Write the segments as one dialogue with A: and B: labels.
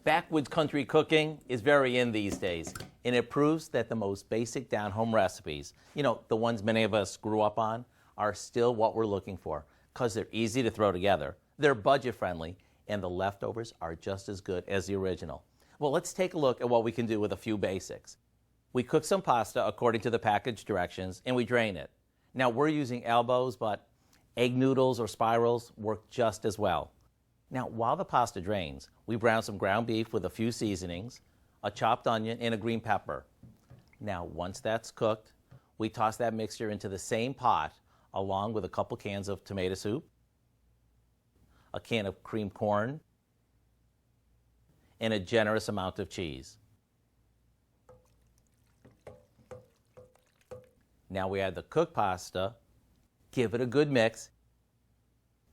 A: Backwoods country cooking is very in these days, and it proves that the most basic down-home recipes, the ones many of us grew up on, are still what we're looking for because they're easy to throw together, they're budget-friendly, and the leftovers are just as good as the original. Well, let's take a look at what we can do with a few basics. We cook some pasta according to the package directions, and we drain it. Now, we're using elbows, but egg noodles or spirals work just as well. Now, while the pasta drains, we brown some ground beef with a few seasonings, a chopped onion, and a green pepper. Now, once that's cooked, we toss that mixture into the same pot along with a couple cans of tomato soup, a can of creamed corn, and a generous amount of cheese. Now we add the cooked pasta, give it a good mix,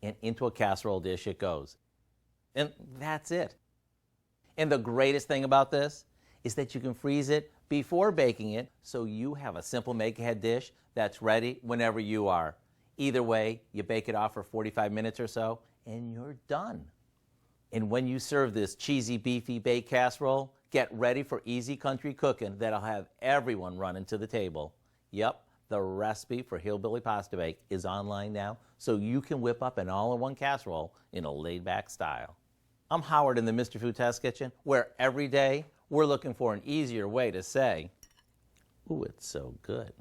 A: and into a casserole dish it goes. And that's it. And the greatest thing about this is that you can freeze it before baking it, so you have a simple make-ahead dish that's ready whenever you are. Either way, you bake it off for 45 minutes or so, and you're done. And when you serve this cheesy, beefy baked casserole, get ready for easy country cooking that'll have everyone running to the table. Yep, the recipe for Hillbilly Pasta Bake is online now, so you can whip up an all-in-one casserole in a laid-back style. I'm Howard in the Mr. Food Test Kitchen, where every day we're looking for an easier way to say, ooh, it's so good.